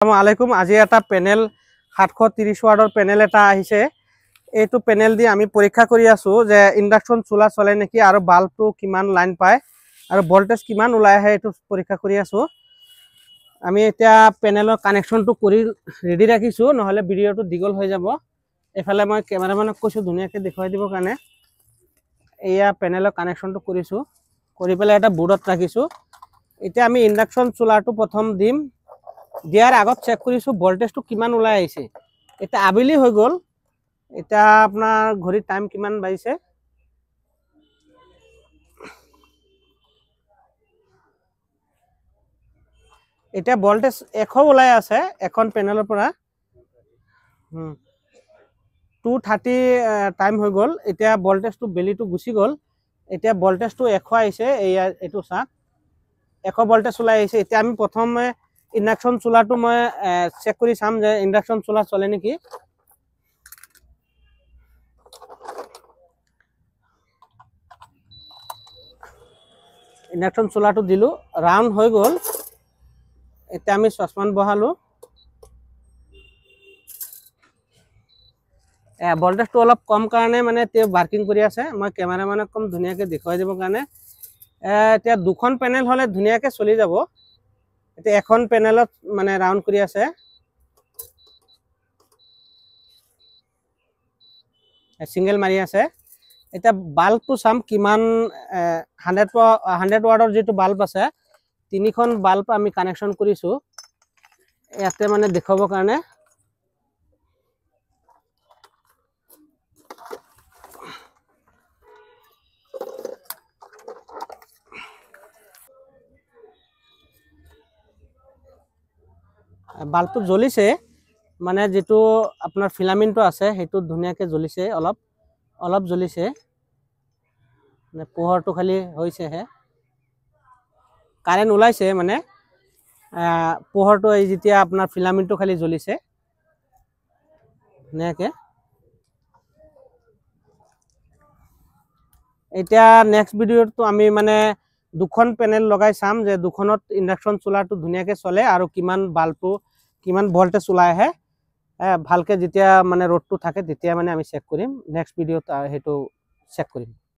আসসালামুআলাইকুম। আজি এটা panel 730 ওয়াটৰ panel এটা আহিছে। এইটো পেনেল দি আমি পৰীক্ষা কৰি আছো যে ইন্ডাকশন চুলা চলে নেকি আৰু বাল্বটো কিমান লাইন পায় আৰু ভোল্টেজ কিমান ওলাই আহে এইটো পৰীক্ষা কৰি আছো। আমি এতিয়া পেনেলৰ কানেকশনটো কৰি ৰেডি ৰাখিছো, নহলে ভিডিওটো দীঘল হৈ যাব। এফালে মই ক্যামেৰামেনক কৈছো ধুনীয়াকৈ দেখুৱাই দিব কাৰণে। এয়া পেনেলৰ কানেকশনটো কৰিছো, কৰি পেলাই এটা বোৰ্ডত ৰাখিছো। এতিয়া আমি ইন্ডাকশন চুলাটো প্ৰথম দিম। দিয়াৰ আগত চেক কৰিছো ভোল্টেজটো কিমান ওলাই আহিছে। এটা আবেলি হৈ গল, এটা আপোনাৰ ঘড়ী টাইম কিমান বাজিছে, এটা ভোল্টেজ 100 ওলাই আছে এখন পেনেলৰ পৰা। 2:30 টাইম হৈ গল। এতিয়া ভোল্টেজটো বেলিটো গুচি গল। এতিয়া ভোল্টেজটো 100 আহিছে। এইটো চাক 100 ভোল্টেজ ওলাই আহিছে। এতিয়া আমি প্ৰথমে ইন্ডাকশন চুলাটো মই চেক কৰি চাম যে ইন্ডাকশন চুলা চলে নেকি। ইন্ডাকশন চুলাটো দিলো, ৰাউন্ড হৈ গল। এতিয়া আমি চচপেন বহালো। ভোল্টেজটো অলপ কম কাৰণে মানে তে ওয়াৰ্কিং কৰি আছে। মই ক্যামেৰামেনক কম ধুনীয়াকৈ দেখুৱাই দিব কাৰণে। এতিয়া দুখন পেনেল হলে ধুনীয়াকৈ চলি যাব। এতিয়া এখন পেনেলত মানে ৰাউন্ড কৰি আছে। সিঙ্গেল মাৰি আছে। এটা বাল্বটো চাম কিমান 100 ওয়াটৰ যেটো বাল্ব আছে, তিনিখন বাল্ব আমি কানেকশন কৰিছো ইয়াতে মানে দেখাবৰ কাৰণে। বাল্বটো জ্বলিছে, মানে যেটো আপোনাৰ ফিলামেন্টটো আছে সেইটো ধুনীয়াকৈ জ্বলিছে, অলপ অলপ জ্বলিছে, মানে পোহৰটো খালি হৈছেহে। কাৰেন্ট ওলাইছে মানে পোহৰটো এই যেতিয়া আপোনাৰ ফিলামেন্টটো খালি জ্বলিছে ধুনীয়াকৈ। এতিয়া নেক্সট ভিডিওটো আমি মানে দুখন পেনেল লগাই চাম যে দুখনত ইন্ডাকশন চুলাটো ধুনীয়াকৈ চলে আৰু কিমান বাল্বটো কিমান ভোল্টেজ ওলাই আহে। ভালকৈ যেতিয়া মানে ৰ'দটো থাকে তেতিয়া মানে আমি চেক কৰিম। নেক্সট ভিডিওত সেইটো চেক কৰিম।